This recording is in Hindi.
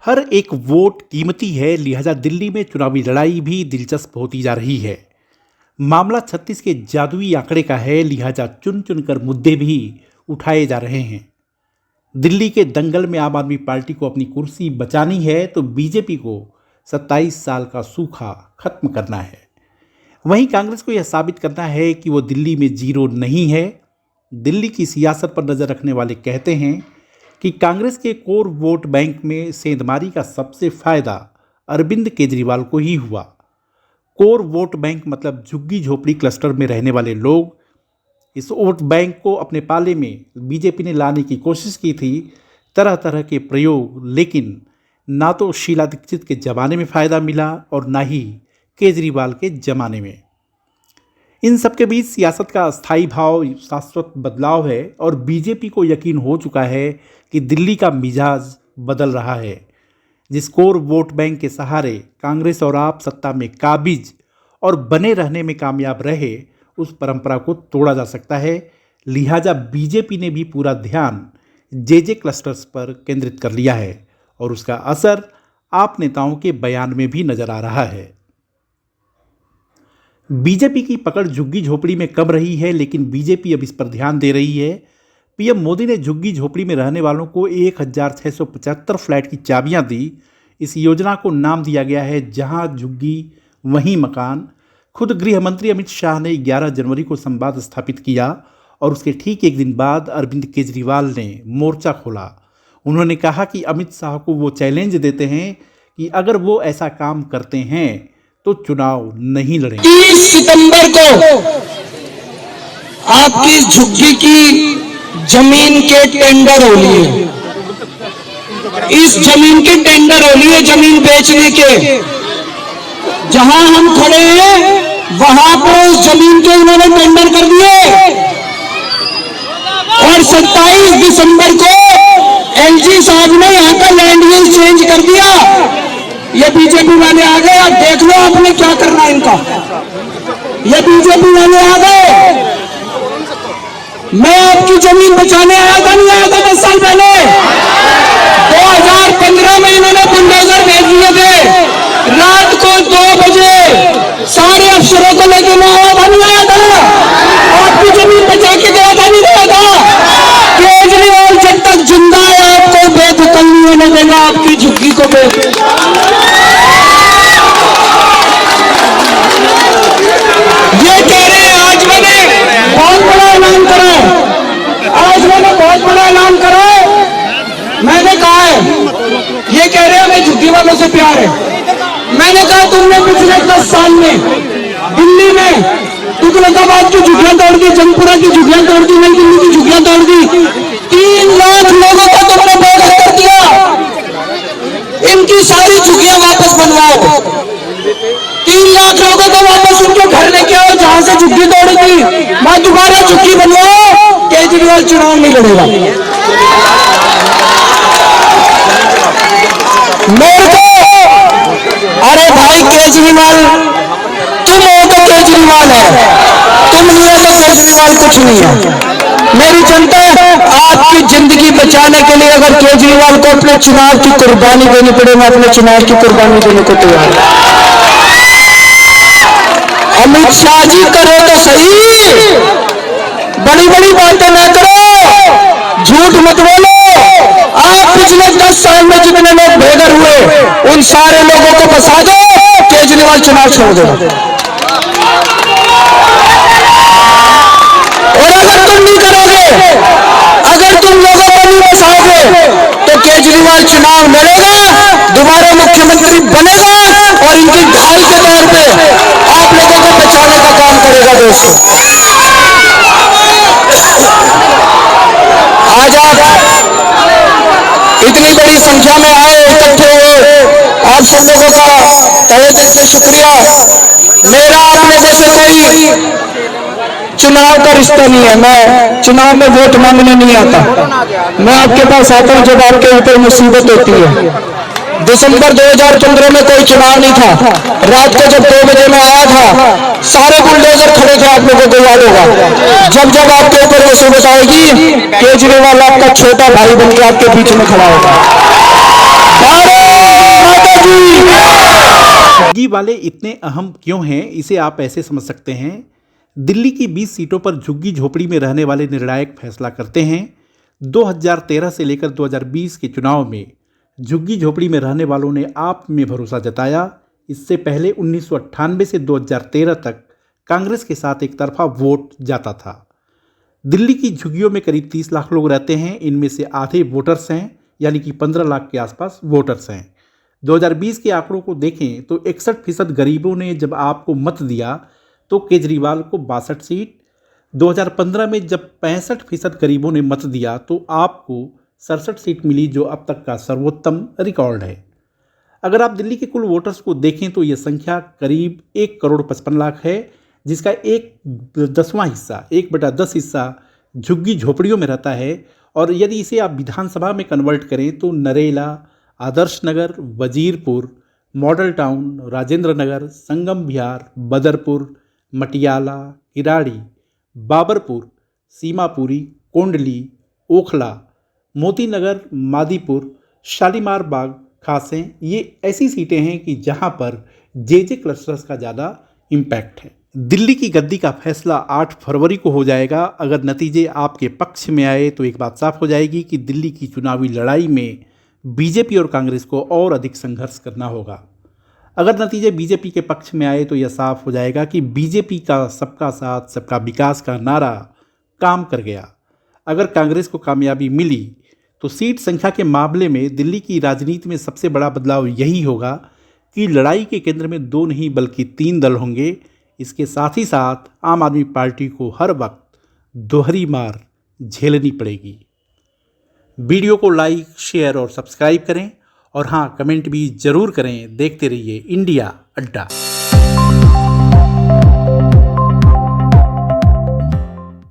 हर एक वोट कीमती है, लिहाजा दिल्ली में चुनावी लड़ाई भी दिलचस्प होती जा रही है। मामला 36 के जादुई आंकड़े का है, लिहाजा चुन चुनकर मुद्दे भी उठाए जा रहे हैं। दिल्ली के दंगल में आम आदमी पार्टी को अपनी कुर्सी बचानी है तो बीजेपी को 27 साल का सूखा खत्म करना है। वहीं कांग्रेस को यह साबित करना है कि वो दिल्ली में जीरो नहीं है। दिल्ली की सियासत पर नज़र रखने वाले कहते हैं कि कांग्रेस के कोर वोट बैंक में सेंधमारी का सबसे फायदा अरविंद केजरीवाल को ही हुआ। कोर वोट बैंक मतलब झुग्गी झोपड़ी क्लस्टर में रहने वाले लोग। इस वोट बैंक को अपने पाले में बीजेपी ने लाने की कोशिश की थी, तरह तरह के प्रयोग, लेकिन ना तो शीला दीक्षित के ज़माने में फ़ायदा मिला और ना ही केजरीवाल के ज़माने में। इन सब के बीच सियासत का अस्थायी भाव शाश्वत बदलाव है और बीजेपी को यकीन हो चुका है कि दिल्ली का मिजाज बदल रहा है। जिस कोर वोट बैंक के सहारे कांग्रेस और आप सत्ता में काबिज और बने रहने में कामयाब रहे, उस परंपरा को तोड़ा जा सकता है। लिहाजा बीजेपी ने भी पूरा ध्यान जे क्लस्टर्स पर केंद्रित कर लिया है और उसका असर आप नेताओं के बयान में भी नजर आ रहा है। बीजेपी की पकड़ झुग्गी झोपड़ी में कम रही है, लेकिन बीजेपी अब इस पर ध्यान दे रही है। पीएम मोदी ने झुग्गी झोपड़ी में रहने वालों को 1675 फ्लैट की चाबियां दी। इस योजना को नाम दिया गया है जहां झुग्गी वहीं मकान। खुद गृह मंत्री अमित शाह ने 11 जनवरी को संवाद स्थापित किया और उसके ठीक एक दिन बाद अरविंद केजरीवाल ने मोर्चा खोला। उन्होंने कहा कि अमित शाह को वो चैलेंज देते हैं कि अगर वो ऐसा काम करते हैं तो चुनाव नहीं लड़ेंगे। 30 सितंबर को आपकी झुग्गी की जमीन के टेंडर हो लिए। इस जमीन के टेंडर हो लिए, जमीन बेचने के। जहां हम खड़े हैं वहां पर उस जमीन के उन्होंने टेंडर कर दिए और 27 दिसंबर को एलजी साहब ने यहां का लैंड यूज चेंज कर दिया। ये बीजेपी वाले आ गए, आप देख लो आपने क्या करना है इनका। ये बीजेपी वाले आ गए। मैं आपकी जमीन बचाने आया था, नहीं आया था 10 साल पहले। 2015 में इन्होंने बुलडोजर भेज दिए थे। रात को 2 बजे सारे अफसरों को लेकर मैं आया था, नहीं आया था। आपकी जमीन बचा के गया था, नहीं गया था। केजरीवाल जब तक जिंदा है आपको बेदखल नहीं होने देगा आपकी झुग्गी को। ये कह रहे हैं, आज मैंने बहुत बड़ा ऐलान करा है। आज मैंने बहुत बड़ा ऐलान करा है। मैंने कहा है, ये कह रहे हैं हमें झुग्गी वालों से प्यार है। मैंने कहा तुमने पिछले 10 साल में दिल्ली में तुगलकाबाद की झुग्गियां तोड़ दी, जंगपुरा की झुग्गियां तोड़ दी, नई दिल्ली की झुग्गियां तोड़ दी। 3 लाख लोगों को तुमने बेघर कर दिया। इनकी सारी झुग्गियां वापस बनवाओ। 3 लाख लोगों को वापस उनके घर लेके आओ जहां से झुग्गी तोड़ी थी, वहां दोबारा झुग्गी बनवाओ। केजरीवाल चुनाव नहीं लड़ेगा। मेरे को अरे भाई केजरीवाल तुम हो तो केजरीवाल है, तुम नहीं हो तो केजरीवाल कुछ नहीं है। मेरी जनता आपकी जिंदगी बचाने के लिए अगर केजरीवाल को अपने चुनाव की कुर्बानी देनी पड़े, मैं अपने चुनाव की कुर्बानी देने को तैयार हूं। अमित शाह जी करो तो सही, बड़ी बड़ी बातें ना करो, झूठ मत बोलो। आप पिछले 10 साल में जितने लोग बेघर हुए उन सारे लोगों को फंसा दो, केजरीवाल चुनाव छोड़ देगा। और अगर तुम नहीं करोगे, अगर तुम लोगों को नहीं फंसाओगे तो केजरीवाल चुनाव लड़ेगा, दोबारा मुख्यमंत्री बनेगा और इनकी ढाल के तौर पे आप लोगों को बचाने का काम करेगा। दोस्तों आज आप इतनी बड़ी संख्या में आए, इकट्ठे हुए, आप सब लोगों का तहे दिल से शुक्रिया। मेरा आप लोगों से कोई चुनाव का रिश्ता नहीं है। मैं चुनाव में वोट मांगने नहीं आता। मैं आपके पास आता हूं जब आपके ऊपर मुसीबत होती है। दिसंबर 2015 में कोई चुनाव नहीं था। रात को जब 2 बजे मैं आया था, सारे बुलडोजर खड़े थे, आप लोगों को याद होगा। जब जब आपके ऊपर मुसीबत आएगी, केजरीवाल आपका छोटा भाई बनकर आपके बीच में खड़ा होगा। माता की। झुग्गी वाले इतने अहम क्यों हैं, इसे आप ऐसे समझ सकते हैं। दिल्ली की 20 सीटों पर झुग्गी झोपड़ी में रहने वाले निर्णायक फैसला करते हैं। 2013 से लेकर 2020 के चुनाव में झुग्गी झोपड़ी में रहने वालों ने आप में भरोसा जताया। इससे पहले 1998 से 2013 तक कांग्रेस के साथ एक तरफा वोट जाता था। दिल्ली की झुग्गियों में करीब 30 लाख लोग रहते हैं। इनमें से आधे वोटर्स हैं, यानी कि 15 लाख के आसपास वोटर्स हैं। 2020 के आंकड़ों को देखें तो 61% गरीबों ने जब आपको मत दिया तो केजरीवाल को 62 सीट, 2015 में जब 65% गरीबों ने मत दिया तो आपको 67 सीट मिली, जो अब तक का सर्वोत्तम रिकॉर्ड है। अगर आप दिल्ली के कुल वोटर्स को देखें तो यह संख्या करीब 1,55,00,000 है, जिसका 1/10 हिस्सा, 1/10 हिस्सा झुग्गी झोपड़ियों में रहता है। और यदि इसे आप विधानसभा में कन्वर्ट करें तो नरेला, आदर्श नगर, वजीरपुर, मॉडल टाउन, राजेंद्र नगर, संगम विहार, बदरपुर, मटियाला, किराड़ी, बाबरपुर, सीमापुरी, कोंडली, ओखला, मोती नगर, मादीपुर, शालीमार बाग, खासें, ये ऐसी सीटें हैं कि जहां पर जे क्लस्टर्स का ज़्यादा इम्पैक्ट है। दिल्ली की गद्दी का फैसला 8 फरवरी को हो जाएगा। अगर नतीजे आपके पक्ष में आए तो एक बात साफ हो जाएगी कि दिल्ली की चुनावी लड़ाई में बीजेपी और कांग्रेस को और अधिक संघर्ष करना होगा। अगर नतीजे बीजेपी के पक्ष में आए तो यह साफ हो जाएगा कि बीजेपी का सबका साथ सबका विकास का नारा काम कर गया। अगर कांग्रेस को कामयाबी मिली तो सीट संख्या के मामले में दिल्ली की राजनीति में सबसे बड़ा बदलाव यही होगा कि लड़ाई के केंद्र में 2 नहीं बल्कि 3 दल होंगे। इसके साथ ही साथ आम आदमी पार्टी को हर वक्त दोहरी मार झेलनी पड़ेगी। वीडियो को लाइक, शेयर और सब्सक्राइब करें और हाँ, कमेंट भी जरूर करें। देखते रहिए इंडिया अड्डा।